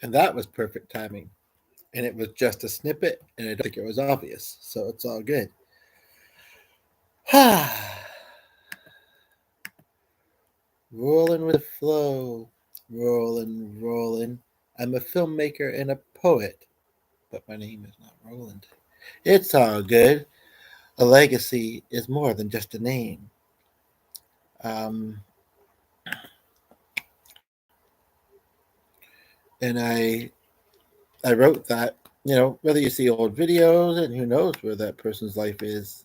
And that was perfect timing. And it was just a snippet, and I don't think it was obvious. So it's all good. Rolling with the flow. Rolling, rolling. I'm a filmmaker and a poet, but my name is not Roland. It's all good. A legacy is more than just a name. Um, and I wrote that, whether you see old videos, and who knows where that person's life is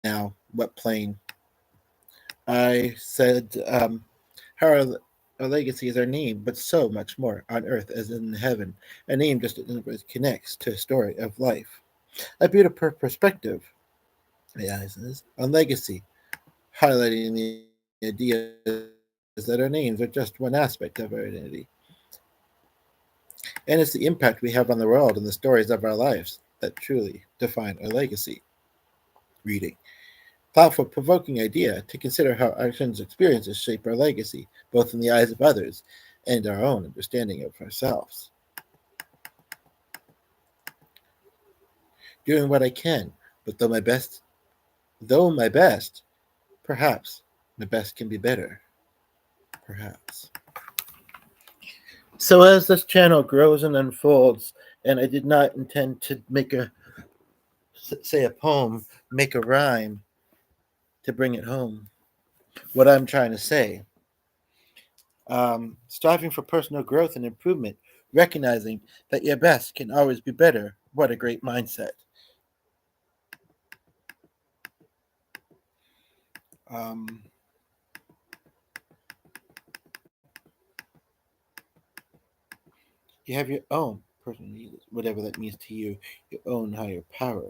now, what plane. I said, how our legacy is our name, but so much more on earth as in heaven. A name just connects to a story of life. A beautiful perspective, yeah, on legacy, highlighting the idea that our names are just one aspect of our identity. And it's the impact we have on the world and the stories of our lives that truly define our legacy. Reading. Thoughtful, provoking idea to consider how actions experiences shape our legacy, both in the eyes of others and our own understanding of ourselves. Doing what I can, but though my best, perhaps my best can be better. Perhaps. So as this channel grows and unfolds, and I did not intend to say a poem, make a rhyme to bring it home. What I'm trying to say, striving for personal growth and improvement, recognizing that your best can always be better. What a great mindset. Um, you have your own personal needs, whatever that means to you, your own higher power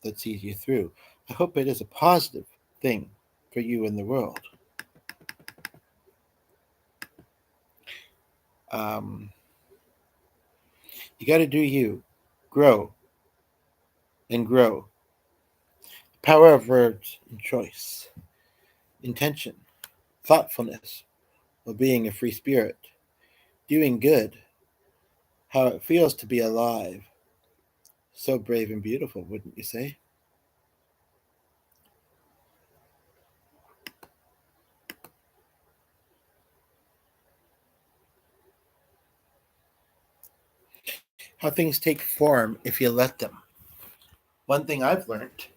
that sees you through. I hope it is a positive thing for you in the world. Um, you got to do you, grow and grow. Power of words and choice, intention, thoughtfulness, of being a free spirit, doing good, how it feels to be alive. So brave and beautiful, wouldn't you say? How things take form if you let them. One thing I've learned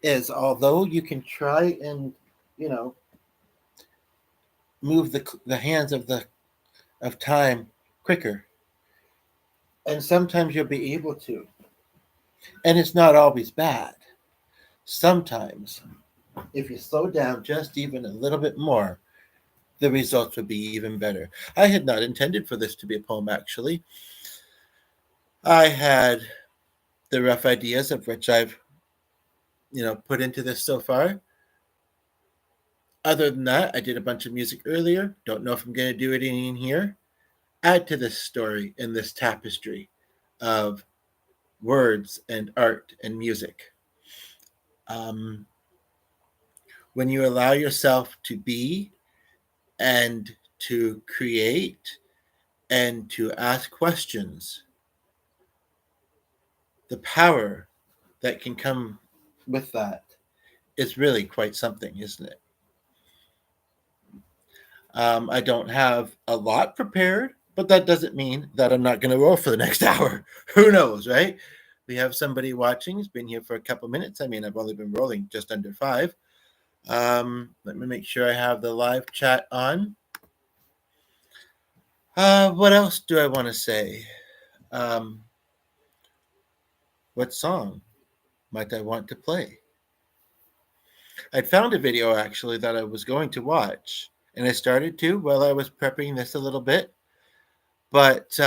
is although you can try and, you know, move the hands of time quicker, and sometimes you'll be able to, and it's not always bad. Sometimes, if you slow down just even a little bit more, the results would be even better. I had not intended for this to be a poem, actually. I had the rough ideas of which I've, put into this so far. Other than that, I did a bunch of music earlier. Don't know if I'm going to do it in here. Add to this story and this tapestry of words and art and music. Um, when you allow yourself to be and to create and to ask questions, the power that can come with that is really quite something, isn't it? I don't have a lot prepared, but that doesn't mean that I'm not going to roll for the next hour. Who knows, right? We have somebody watching who's been here for a couple minutes. I mean, I've only been rolling just under 5. Let me make sure I have the live chat on. What else do I want to say? Um, what song might I want to play? I'd found a video actually that I was going to watch, and I started to while I was prepping this a little bit. But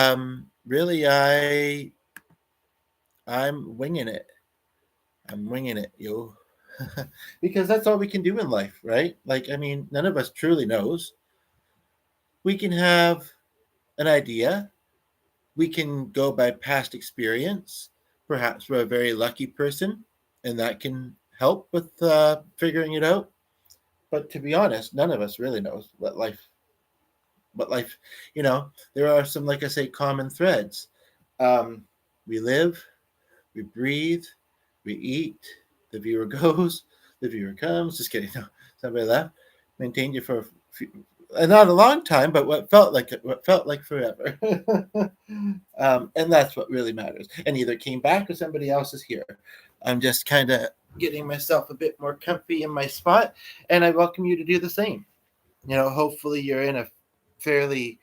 really, I'm winging it. I'm winging it, yo. Because that's all we can do in life, right? Like, I mean, none of us truly knows. We can have an idea. We can go by past experience. Perhaps we're a very lucky person, and that can help with figuring it out. But to be honest, none of us really knows what life But life, there are some, like I say, common threads. We live, we breathe, we eat, the viewer goes, the viewer comes. Just kidding. No, somebody left. Maintained you for a few, not a long time, but what felt like forever. And that's what really matters. And either came back or somebody else is here. I'm just kind of getting myself a bit more comfy in my spot, and I welcome you to do the same. Hopefully you're in a fairly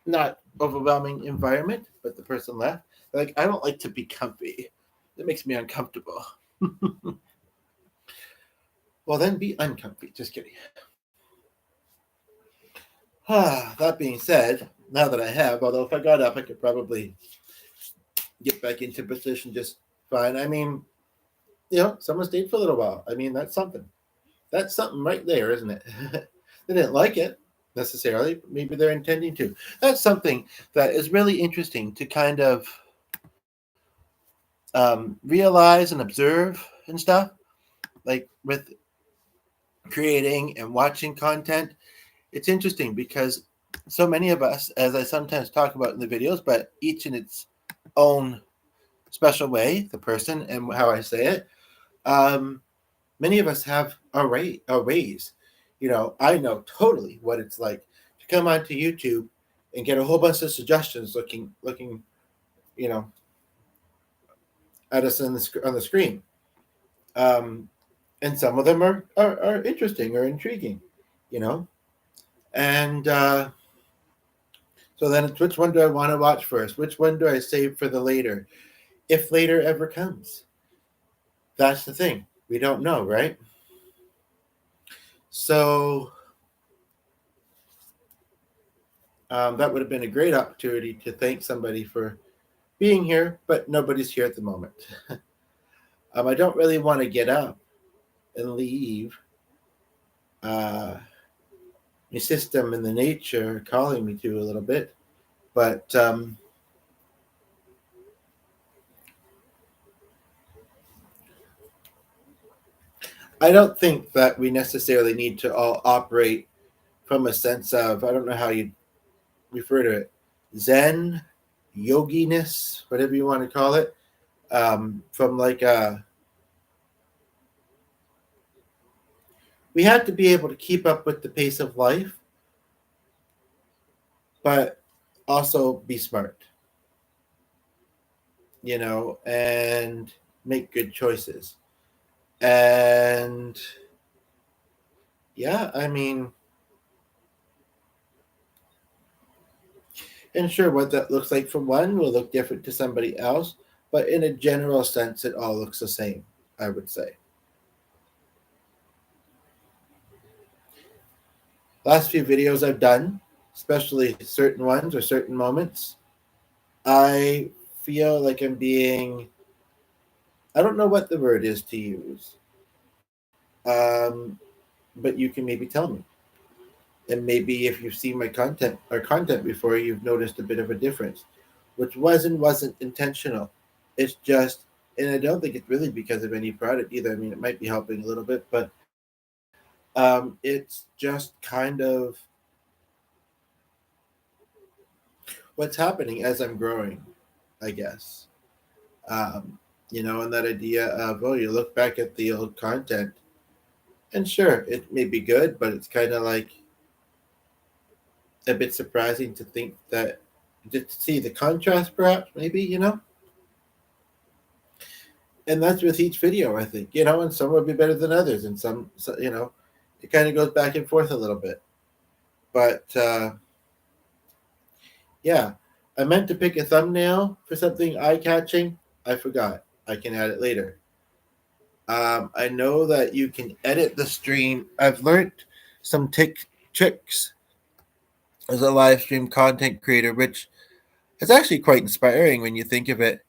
not overwhelming environment, but the person left. Like, I don't like to be comfy. It makes me uncomfortable. Well, then be uncomfy. Just kidding. That being said, now that I have, although if I got up, I could probably get back into position just fine. I mean, someone stayed for a little while. I mean, that's something. That's something right there, isn't it? They didn't like it necessarily, but maybe they're intending to. That's something that is really interesting to kind of realize and observe and stuff, like with creating and watching content. It's interesting because so many of us, as I sometimes talk about in the videos, but each in its own special way, the person and how I say it, many of us have our ways. I know totally what it's like to come onto YouTube and get a whole bunch of suggestions looking, at us on the screen. And some of them are interesting or intriguing, and so then it's, which one do I want to watch first? Which one do I save for the later? If later ever comes. That's the thing. We don't know, right? So that would have been a great opportunity to thank somebody for being here, but nobody's here at the moment. I don't really want to get up and leave my system and the nature calling me to a little bit, but I don't think that we necessarily need to all operate from a sense of, I don't know how you refer to it, Zen, yoginess, whatever you want to call it, from like we have to be able to keep up with the pace of life, but also be smart, and make good choices. And yeah, I mean, and sure, what that looks like for one will look different to somebody else, but in a general sense, it all looks the same, I would say. Last few videos I've done, especially certain ones or certain moments, I feel like I'm being, I don't know what the word is to use, but you can maybe tell me. And maybe if you've seen my content before, you've noticed a bit of a difference, which wasn't intentional. It's just, and I don't think it's really because of any product either. I mean, it might be helping a little bit, but it's just kind of what's happening as I'm growing, I guess. And that idea of, oh, you look back at the old content, and sure, it may be good, but it's kind of like a bit surprising to think that, just to see the contrast, perhaps, maybe, and that's with each video, I think, and some will be better than others, and some, it kind of goes back and forth a little bit. But yeah, I meant to pick a thumbnail for something eye-catching. I forgot. I can add it later. I know that you can edit the stream. I've learned some tricks as a live stream content creator, which is actually quite inspiring when you think of it.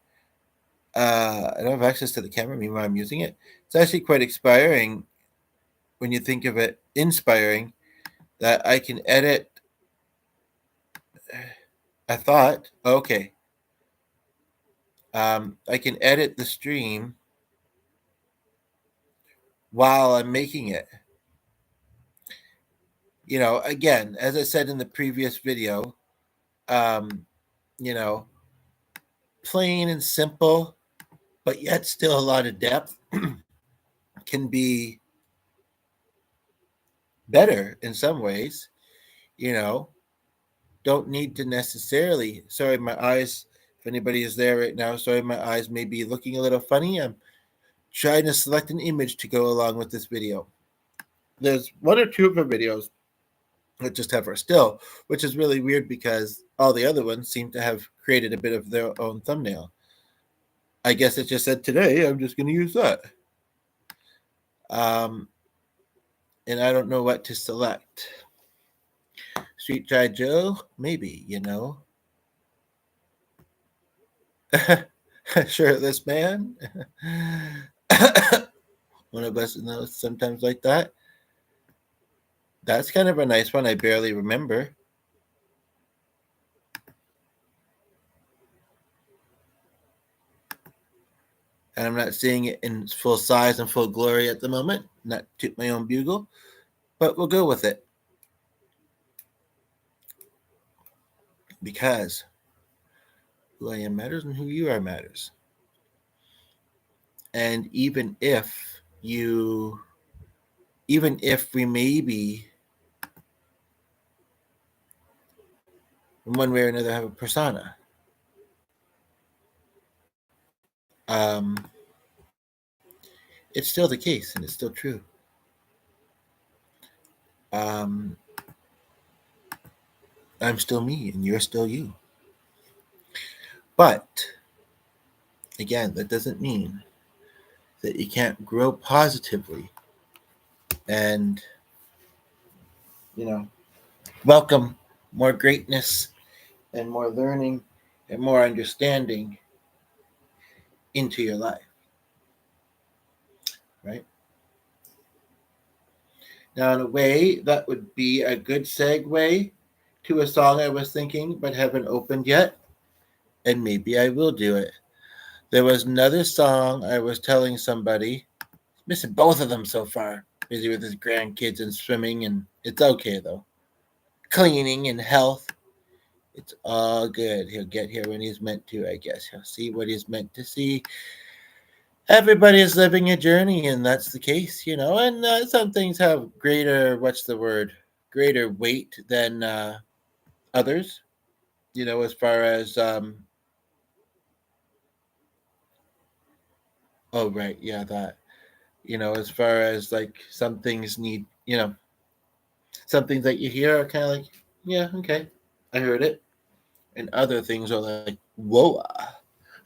I don't have access to the camera, meanwhile I'm using it. It's actually quite inspiring when you think of it, inspiring, that I can edit. I thought, okay, I can edit the stream while I'm making it. again, as I said in the previous video, um, you know, plain and simple, but yet still a lot of depth can be better in some ways. You know, don't need to necessarily. Sorry, my eyes. If anybody is there right now, sorry, my eyes may be looking a little funny. I'm trying to select an image to go along with this video. There's one or two of our videos that just have our still, which is really weird because all the other ones seem to have created a bit of their own thumbnail. I guess it just said today, I'm just going to use that. And I don't know what to select. Street Guy Joe? Maybe, Shirtless man? One of us knows sometimes like that. That's kind of a nice one. I barely remember. And I'm not seeing it in full size and full glory at the moment. Not toot my own bugle, but we'll go with it. Because who I am matters and who you are matters. And even if we maybe in one way or another have a persona, it's still the case and it's still true. I'm still me and you're still you. But again, that doesn't mean that you can't grow positively and welcome more greatness and more learning and more understanding into your life. Right? Now, in a way, that would be a good segue to a song I was thinking but haven't opened yet, and maybe I will do it. There was another song I was telling somebody, missing both of them so far, busy with his grandkids and swimming, and it's okay though. Cleaning and health, it's all good. He'll get here when he's meant to, I guess. He'll see what he's meant to see. Everybody is living a journey, and that's the case, and some things have greater weight than others, as far as oh right, yeah, that, as far as like some things need, some things that you hear are kind of like, yeah, okay, I heard it, and other things are like, whoa,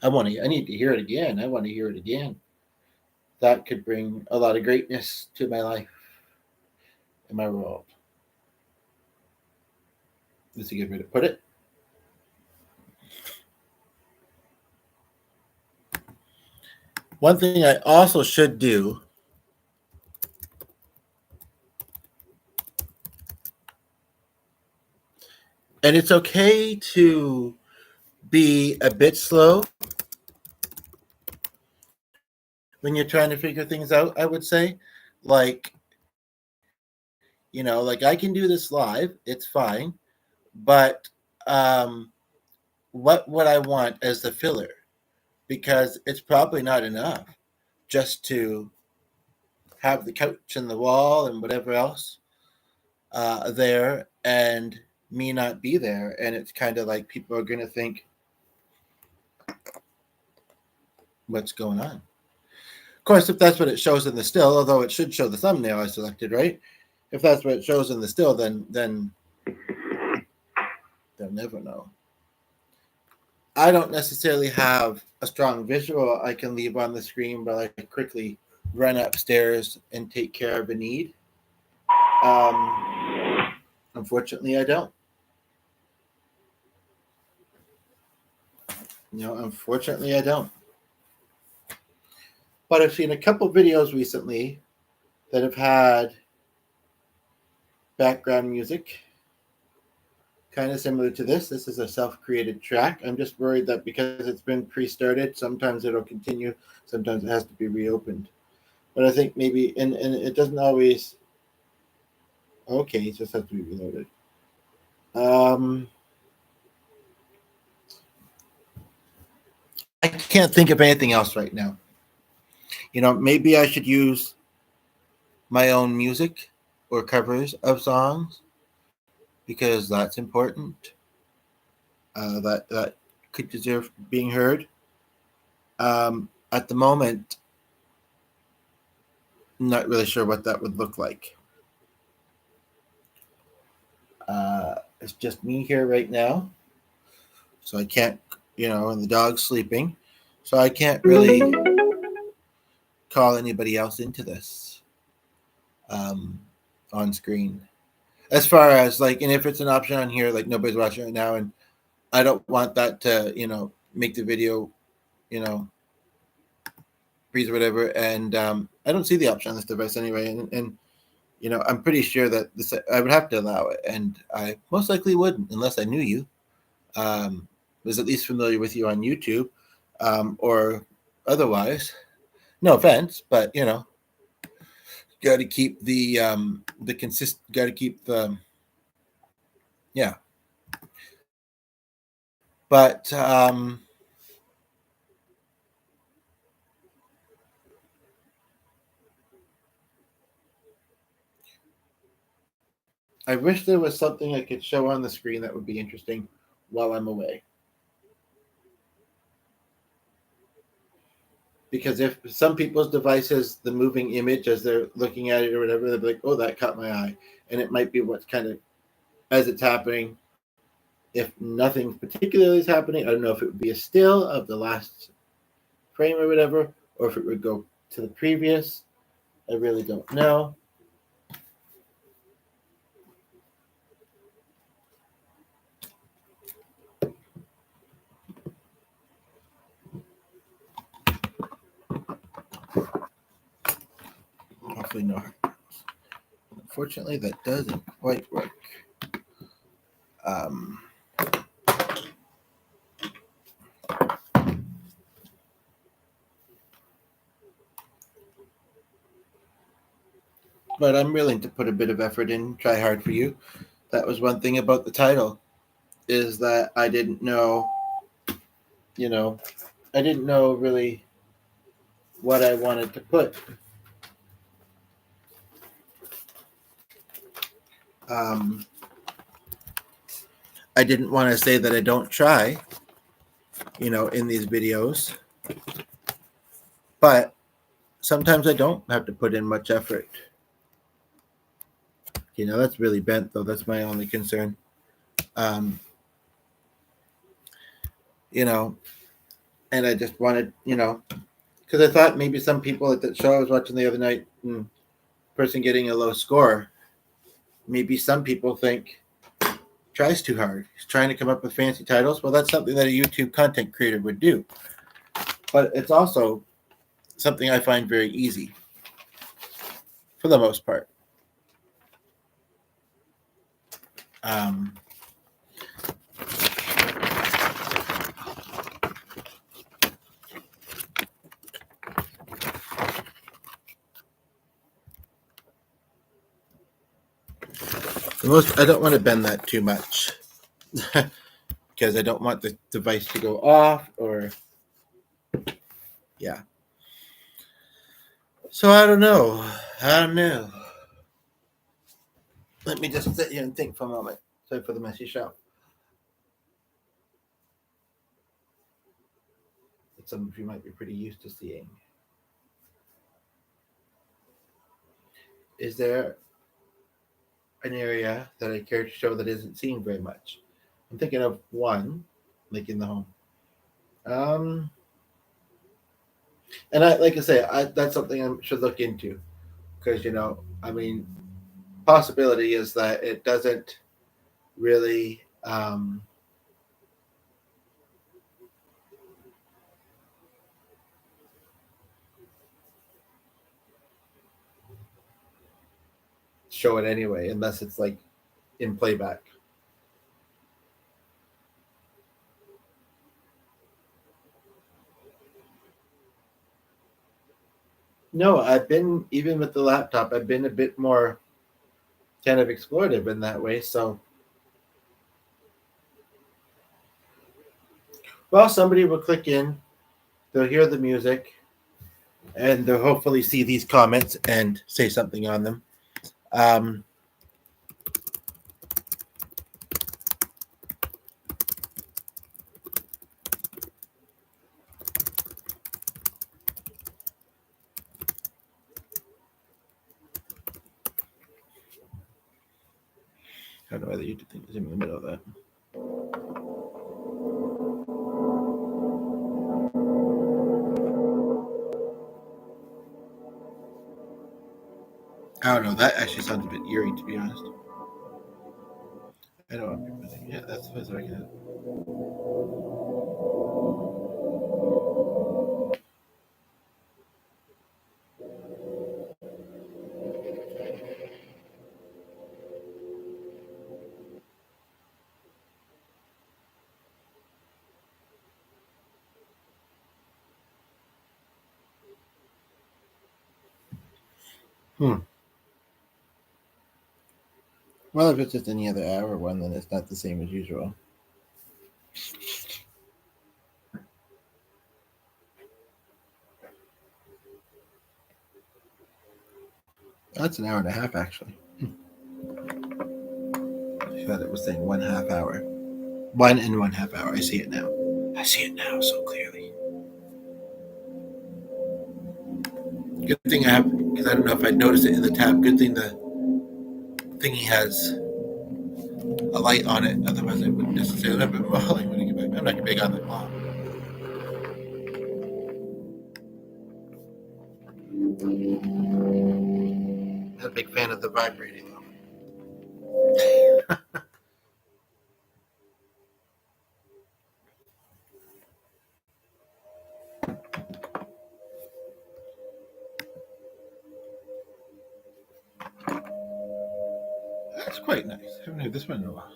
I need to hear it again. I want to hear it again. That could bring a lot of greatness to my life and my world. That's a good way to put it. One thing I also should do and it's okay to be a bit slow when you're trying to figure things out, I would say. Like, like I can do this live, it's fine. But what would I want as the filler? Because it's probably not enough just to have the couch and the wall and whatever else there and me not be there. And it's kind of like people are going to think, what's going on? Of course, if that's what it shows in the still, although it should show the thumbnail I selected, right? If that's what it shows in the still, then they'll never know. I don't necessarily have a strong visual I can leave on the screen, but I can quickly run upstairs and take care of a need. Unfortunately, I don't. Unfortunately, I don't. But I've seen a couple videos recently that have had background music kind of similar to this. This is a self-created track. I'm just worried that because it's been pre-started, sometimes it'll continue, sometimes it has to be reopened. But I think maybe, and it doesn't always, Okay, it just has to be reloaded. Um, I can't think of anything else right now. Maybe I should use my own music or covers of songs because that's important. That could deserve being heard. At the moment, I'm not really sure what that would look like. It's just me here right now, so I can't, and the dog's sleeping, so I can't really call anybody else into this um, on screen. As far as like, and if it's an option on here, like nobody's watching right now, and I don't want that to, make the video, you know, freeze or whatever. And I don't see the option on this device anyway, and I'm pretty sure that this I would have to allow it, and I most likely wouldn't unless I knew you, was at least familiar with you on YouTube, or otherwise. No offense, but got to keep the consist. Got to keep the yeah. But I wish there was something I could show on the screen that would be interesting while I'm away. Because if some people's devices, the moving image as they're looking at it or whatever, they'll be like, "Oh, that caught my eye," and it might be what's kind of as it's happening. If nothing particularly is happening, I don't know if it would be a still of the last frame or whatever, or if it would go to the previous. I really don't know. Hopefully no. Unfortunately, that doesn't quite work. Um, but I'm willing to put a bit of effort in, try hard for you. That was one thing about the title, is that I didn't know, I didn't know really what I wanted to put. Um, I didn't want to say that I don't try, in these videos, but sometimes I don't have to put in much effort. That's really bent though. That's my only concern. Um, and I just wanted, because I thought maybe some people at that show I was watching the other night, person getting a low score, maybe some people think tries too hard. He's trying to come up with fancy titles. Well, that's something that a YouTube content creator would do. But it's also something I find very easy for the most part. I don't want to bend that too much because I don't want the device to go off or yeah. So I don't know. Let me just sit here and think for a moment. Sorry for the messy show. That some of you might be pretty used to seeing. Is there an area that I care to show that isn't seen very much? I'm thinking of one, like in the home. And like I say, that's something I should look into because possibility is that it doesn't really show it anyway, unless it's like in playback. No, I've been even with the laptop. I've been a bit more kind of explorative in that way. So, well, somebody will click in, they'll hear the music, and they'll hopefully see these comments and say something on them. I don't know whether YouTube thing is in the middle of that. I don't know. That actually sounds a bit eerie, to be honest. I don't want people to think, yeah, that's what I can. Well, if it's just any other hour one, then it's not the same as usual. That's an hour and a half, actually. I thought it was saying 1/2 hour. 1.5 hours. I see it now. I see it now so clearly. Good thing I have, because I don't know if I noticed it in the tab. Good thing the thingy has a light on it. Otherwise, I wouldn't necessarily have been falling when I get back. I'm not big on the clock. I'm a big fan of the vibrating. That's quite nice. I haven't heard this one in a while.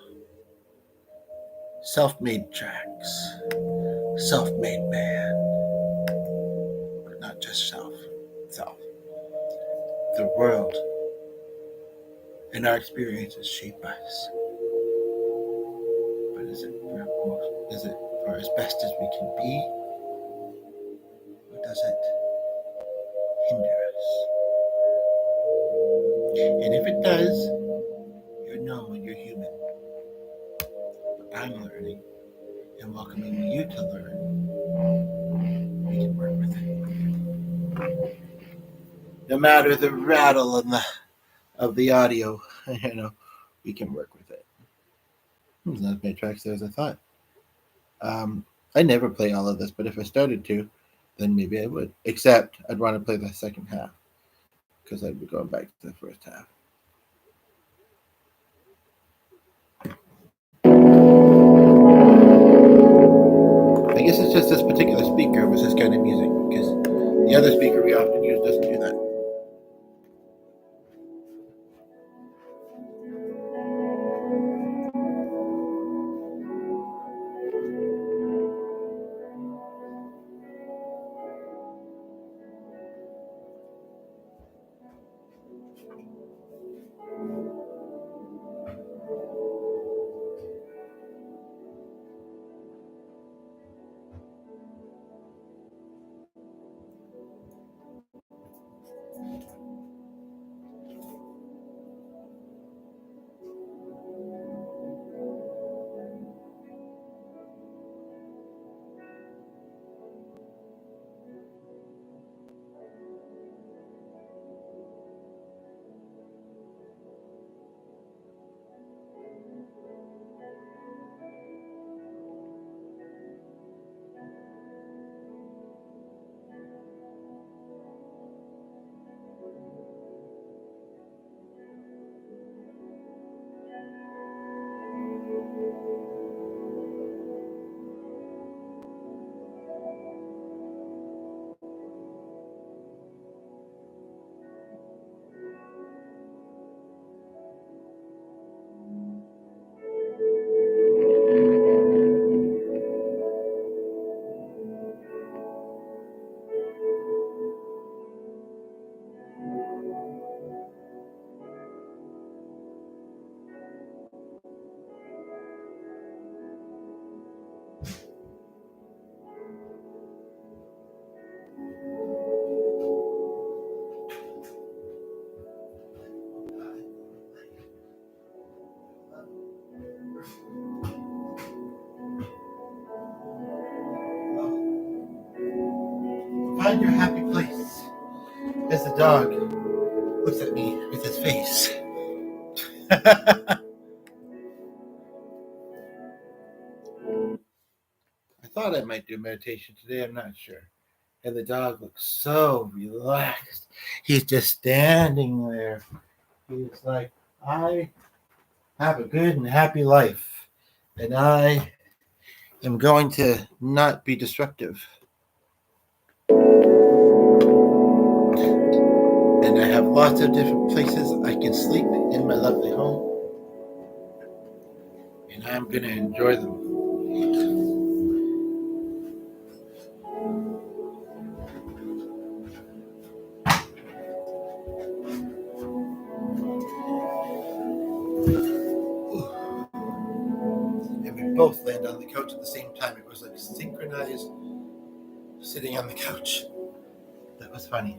Self-made tracks. Self-made man. But not just self. Self. The world and our experiences shape us. But is it for as best as we can be? Or does it hinder us? And if it does, you're known, you're human. But I'm learning and welcoming you to learn. We can work with it. No matter the rattle of the audio, we can work with it. There's not as many tracks there as I thought. I never play all of this, but if I started to, then maybe I would. Except I'd want to play the second half because I'd be going back to the first half. I guess it's just this particular speaker with this kind of music because the other speaker we often use doesn't do that. Find your happy place. As the dog looks at me with his face. I thought I might do meditation today. I'm not sure. And the dog looks so relaxed. He's just standing there. He's like, I have a good and happy life, and I am going to not be disruptive. And I have lots of different places I can sleep in my lovely home, and I'm going to enjoy them. And we both land on the couch at the same time. It was like synchronized sitting on the couch. That was funny.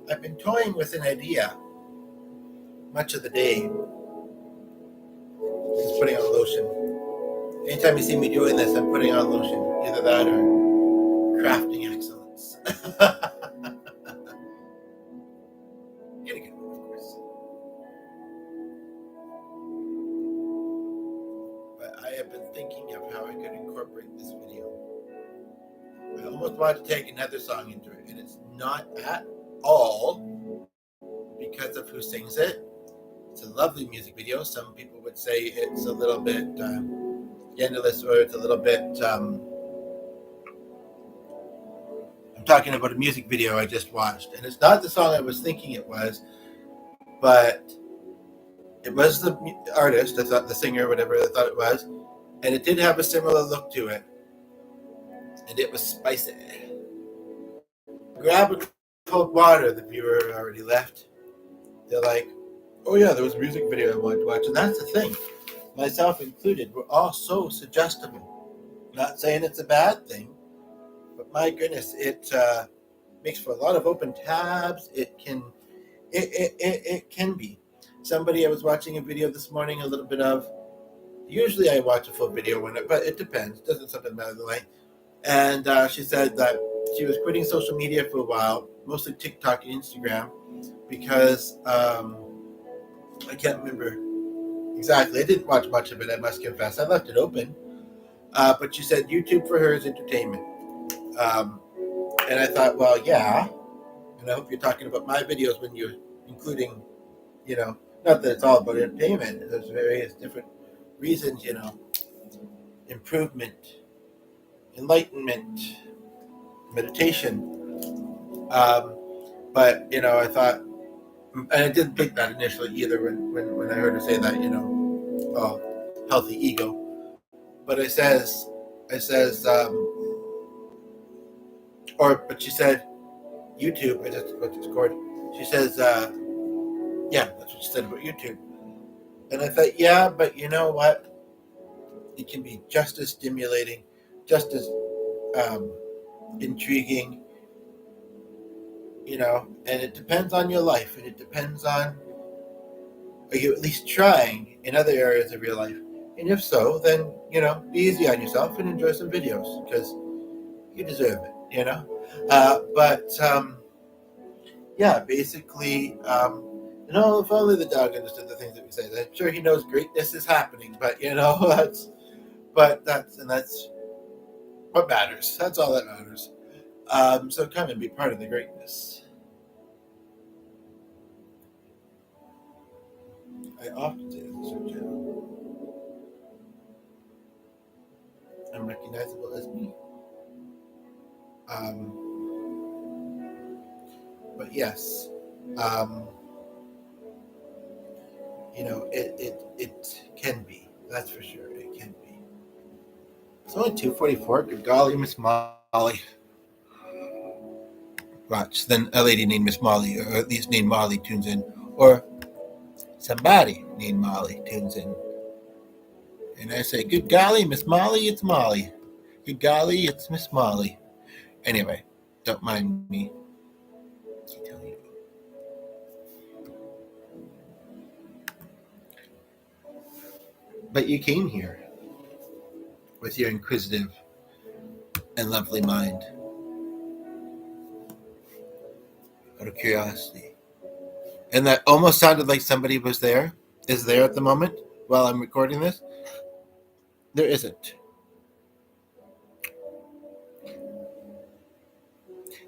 I've been toying with an idea much of the day. Just putting on lotion. Anytime you see me doing this, I'm putting on lotion. Either that or crafting excellence. Getting it, of course. But I have been thinking of how I could incorporate this video. I almost wanted to take another song into it, and it's not at all because of who sings it. It's a lovely music video. Some people would say it's a little bit scandalous, or it's a little bit. I'm talking about a music video I just watched, and it's not the song I was thinking it was, but it was the artist. I thought the singer, whatever I thought it was, and it did have a similar look to it, and it was spicy. Grab a cold water. The viewer already left. They're like, oh yeah, there was a music video I wanted to watch. And that's the thing, myself included, we're all so suggestible. Not saying it's a bad thing, but my goodness, it makes for a lot of open tabs. It can be. Somebody, I was watching a video this morning, a little bit of, usually I watch a full video but it depends. It doesn't something matter the length. And she said that she was quitting social media for a while, mostly TikTok and Instagram, because I can't remember exactly. I didn't watch much of it, I must confess. I left it open. But she said YouTube for her is entertainment. And I thought, well, yeah. And I hope you're talking about my videos when you're including, not that it's all about entertainment. There's various different reasons, improvement, enlightenment, meditation. But, I thought, and I didn't think that initially either when I heard her say that, healthy ego. But but she said, YouTube, I just about to score. She says, yeah, that's what she said about YouTube. And I thought, yeah, but you know what? It can be just as stimulating, just as intriguing, and it depends on your life, and it depends on, are you at least trying in other areas of your life? And if so, then, be easy on yourself and enjoy some videos, because you deserve it, yeah, basically, if only the dog understood the things that we say. I'm sure he knows greatness is happening, but, that's what matters. That's all that matters. So come and be part of the greatness. I often say this on channel. I'm recognizable as me. But yes, it can be. That's for sure. It can be. It's only 2:44. Good golly, Miss Molly. Watch. Then a lady named Miss Molly, or at least named Molly, tunes in, or somebody named Molly tunes in, And I say, good golly, Miss Molly, it's Molly. Good golly, it's Miss Molly. Anyway, don't mind me. Keep telling you. But you came here with your inquisitive and lovely mind out of curiosity. And that almost sounded like somebody was there, is there at the moment while I'm recording this. There isn't.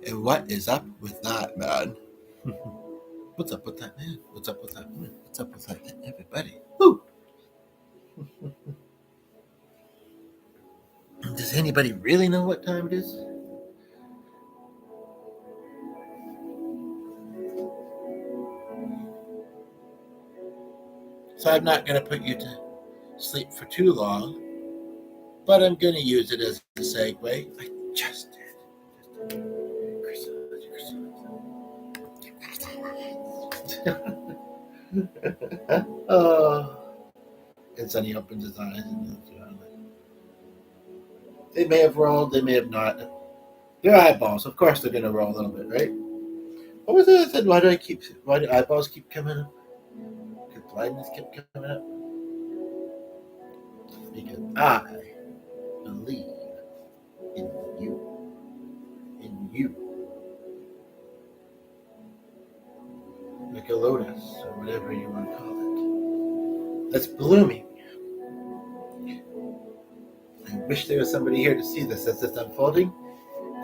And what is up with that, man? What's up with that, man? What's up with that woman? What's up with that, everybody? Woo! Does anybody really know what time it is? So I'm not going to put you to sleep for too long, but I'm going to use it as a segue. I just did. Oh. And Sonny opens his eyes and looks around. They may have rolled, they may have not. They're eyeballs. Of course they're going to roll a little bit, right? What was it I said? Why do eyeballs keep coming up? Because blindness kept coming up? Because I believe in you. In you. Like a lotus, or whatever you want to call it. That's blooming. I wish there was somebody here to see this as it's unfolding,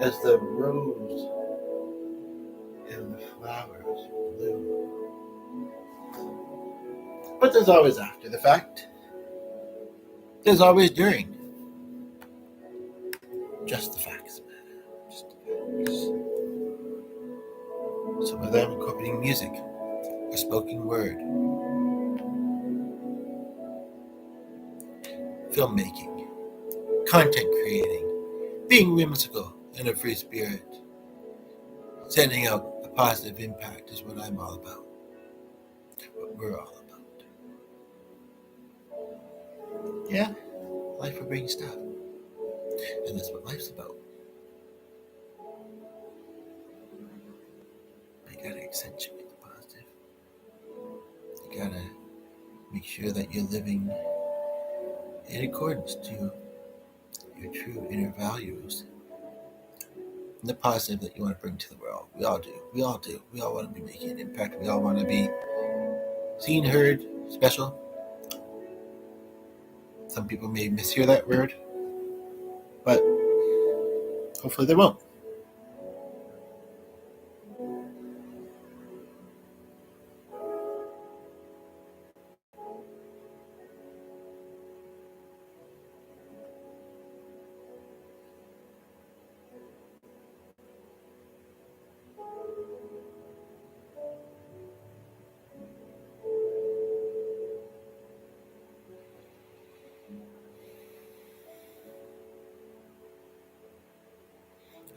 as the rose and the flowers bloom. But there's always after the fact. There's always during. Just the facts, man. Just the facts. Some of them incorporating music, a spoken word, filmmaking, content creating, being whimsical and a free spirit. Sending out a positive impact is what I'm all about. What we're all about. Yeah, life will bring stuff. And that's what life's about. You gotta accentuate the positive. You gotta make sure that you're living in accordance to your true inner values and the positive that you want to bring to the world. We all do. We all do. We all want to be making an impact. We all want to be seen, heard, special. Some people may mishear that word, but hopefully they won't.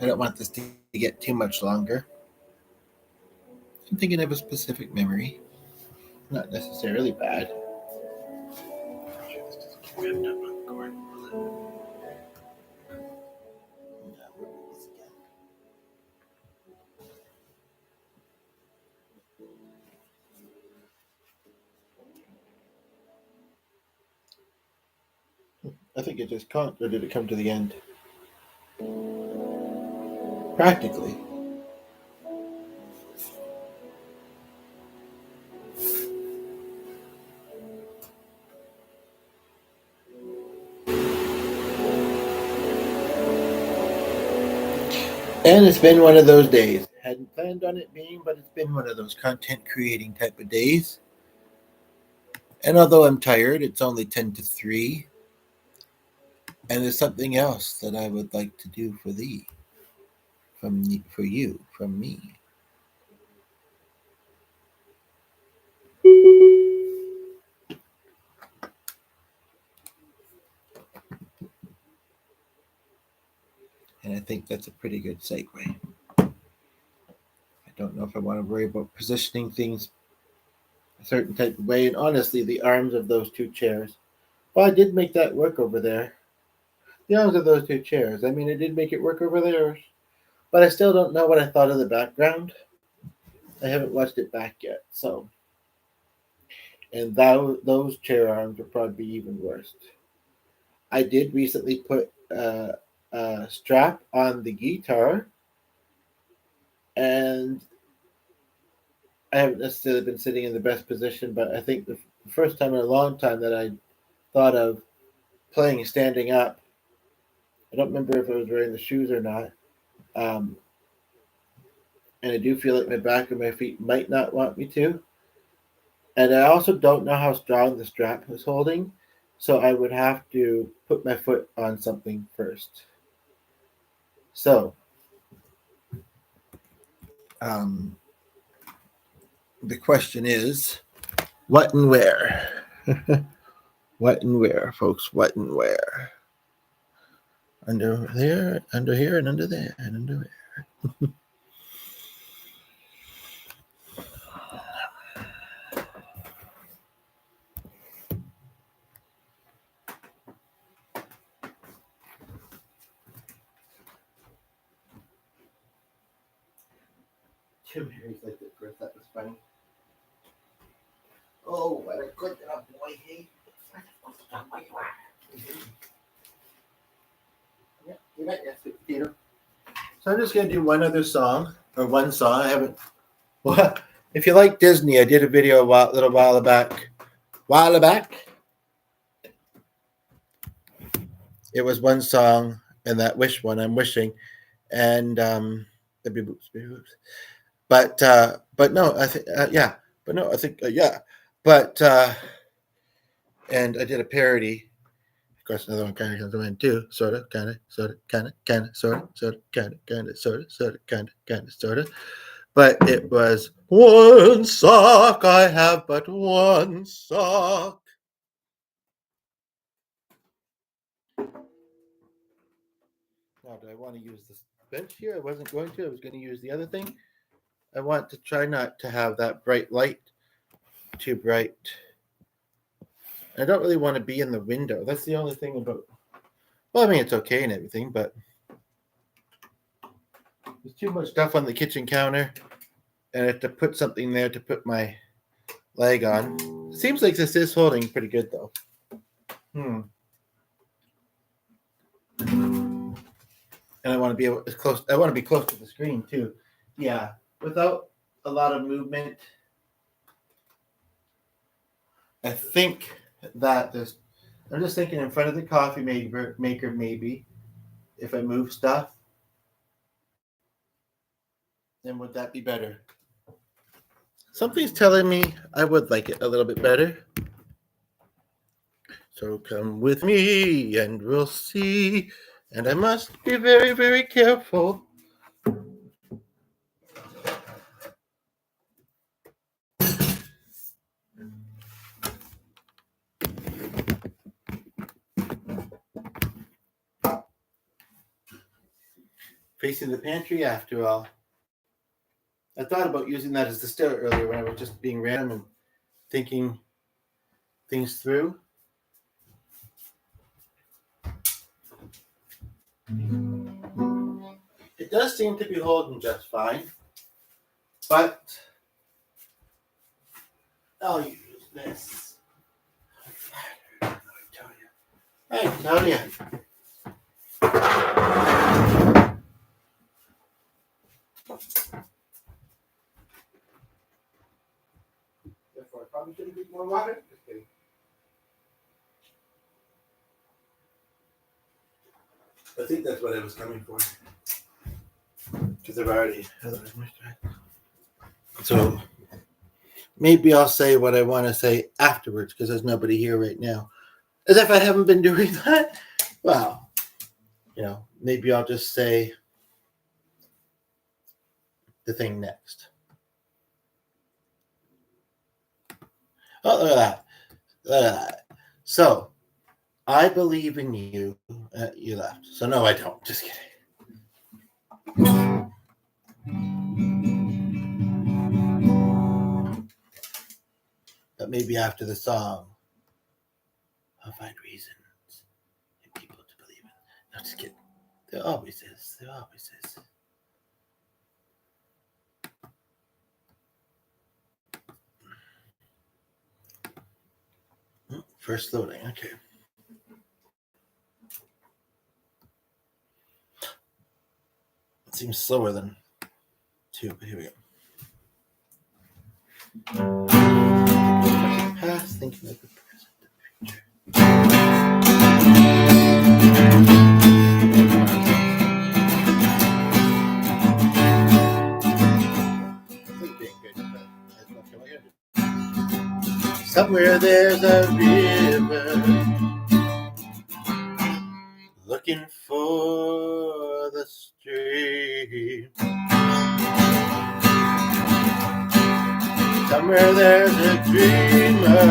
I don't want this to get too much longer. I'm thinking of a specific memory. Not necessarily bad. I think it just can't, or did it come to the end? Practically. And it's been one of those days. Hadn't planned on it being, but it's been one of those content creating type of days. And although I'm tired, it's only 10 to 3. And there's something else that I would like to do for thee. For you, from me. And I think that's a pretty good segue. I don't know if I want to worry about positioning things a certain type of way. And honestly, the arms of those two chairs Well, I did make that work over there. The arms of those two chairs. I mean, I did make it work over there, but I still don't know what I thought of the background. I haven't watched it back yet, so. And those chair arms would probably be even worse. I did recently put a strap on the guitar, and I haven't necessarily been sitting in the best position, but I think the first time in a long time that I thought of playing standing up. I don't remember if I was wearing the shoes or not. Um, and I do feel like my back and my feet might not want me to. And I also don't know how strong the strap is holding, so I would have to put my foot on something first. So, the question is, what and where? What and where, folks? What and where? Under there, under here, and under there, and under there. Tim Harry's like that first. That was funny. Oh, what a good boy, hey. Yeah, you're right, yes, potato. So I'm just going to do one other song, or one song. I haven't. Well, if you like Disney, I did a video a little while back. It was one song, and that wish one, I'm wishing. And baby boops. But no, I think yeah. But no, I think yeah. But and I did a parody. Of course, another one kind of comes to mind too. Sort of, kind of, sort of, kind of, sort of, kind of, sort of, kind of, sort of. But it was one sock. I have but one sock. Now, do I want to use this bench here? I wasn't going to. I was going to use the other thing. I want to try not to have that bright light too bright. I don't really want to be in the window. That's the only thing about. Well, I mean, it's okay and everything, but there's too much stuff on the kitchen counter, and I have to put something there to put my leg on. Seems like this is holding pretty good, though. And I want to be able close. I want to be close to the screen too. Yeah, without a lot of movement. I think that there's. I'm just thinking in front of the coffee maker maybe. If I move stuff, then would that be better? Something's telling me I would like it a little bit better. So come with me and we'll see. And I must be very, very careful. Facing the pantry after all. I thought about using that as the stair earlier when I was just being random and thinking things through. It does seem to be holding just fine, but I'll use this. I tell you. Therefore, I probably should have used more water. Just kidding. I think that's what I was coming for. Because I've already had it moisturized. So maybe I'll say what I want to say afterwards because there's nobody here right now. As if I haven't been doing that. Well, maybe I'll just say the thing next. Oh, look at that. Look at that. So, I believe in you. You left. So, no, I don't. Just kidding. But maybe after the song, I'll find reasons in people to believe in. No, just kidding. There always is. There always is. First loading. Okay. It seems slower than 2, but here we go. Past, thinking of the present and future. Somewhere there's a river looking for the stream. Somewhere there's a dreamer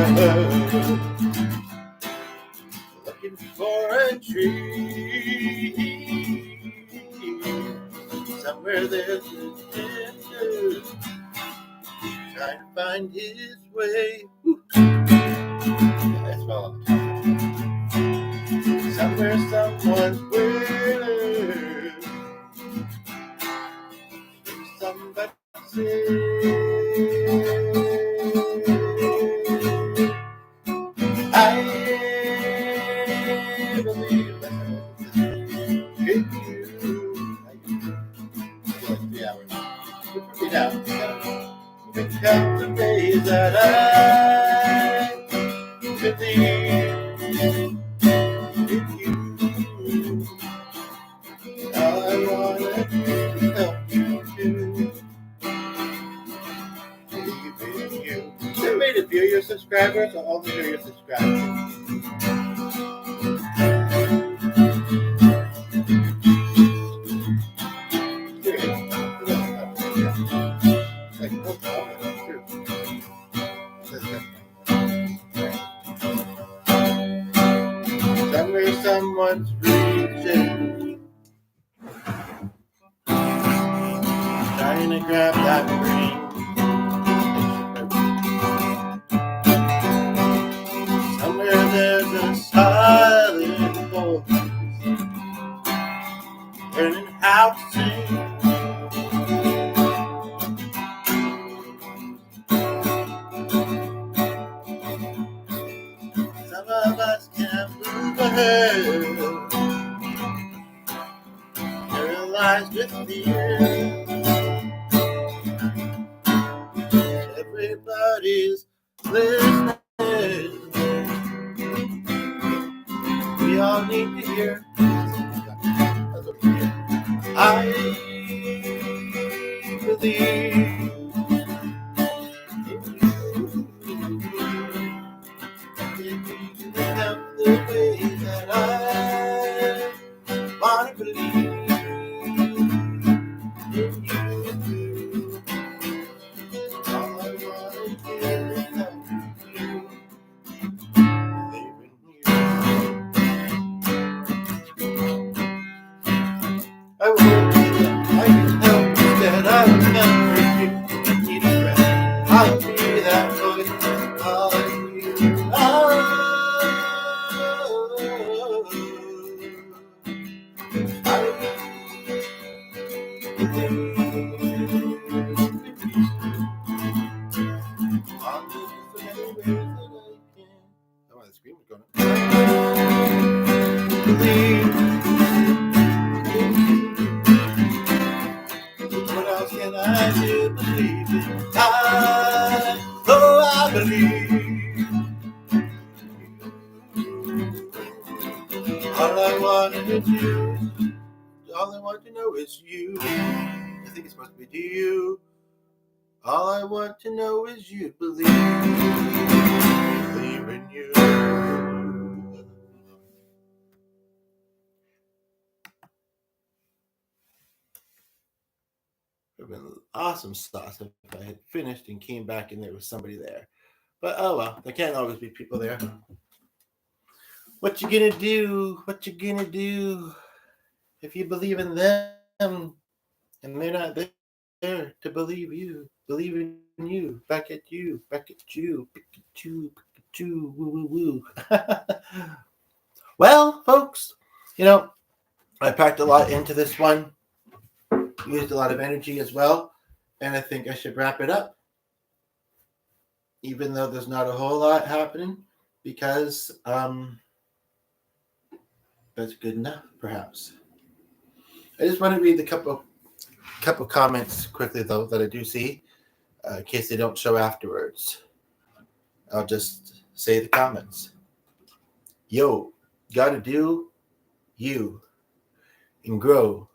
looking for a dream. Somewhere there's a tender trying to find his way. That's all the time. Somewhere someone's waiting. Somebody say, I believe in you. Like 3 hours. Put me down. Pick up the days that I believe in you. All I wanna do is help you to believe in you. Is there a way to view your subscribers or only view your subscribers? Somewhere someone's reaching, trying to grab that ring. Somewhere there's a silent voice learning how to sing. Some of us can't move ahead, paralyzed with fear. Everybody's listening. We all need to hear. I believe. The way that I wanna believe in you. All I wanna do is help you believe in you. I can help that I remember you. Need a friend. I'll be that voice. All I need. The screen was going what else can I do? Believe it. I believe. All I wanted to do, all I want to know is you. I think it's supposed to be do you. All I want to know is you believe in you. It would have been awesome sauce if I had finished and came back and there was somebody there. But oh well, there can't always be people there. What you gonna do? What you gonna do if you believe in them and they're not there to believe you? Believe in you. Back at you. Back at you. Back at you. Choo, woo, woo, woo. Well, folks, I packed a lot into this one, used a lot of energy as well, and I think I should wrap it up, even though there's not a whole lot happening, because that's good enough, perhaps. I just want to read a couple comments quickly, though, that I do see, in case they don't show afterwards. I'll just say the comments. Yo, gotta do you and grow.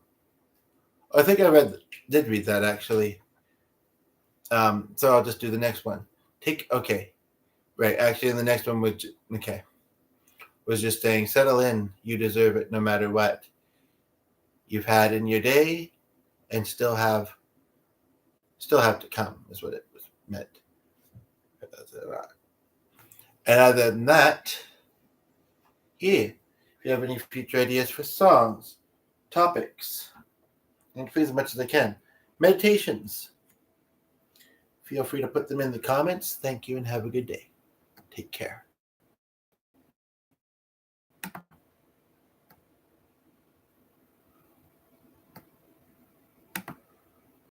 I think I did read that, actually. So I'll just do the next one. Okay. Right, actually, the next one was just saying, settle in, you deserve it no matter what you've had in your day and still have to come, is what it was meant. And other than that, if you have any future ideas for songs, topics, include as much as I can, meditations, feel free to put them in the comments. Thank you and have a good day. Take care.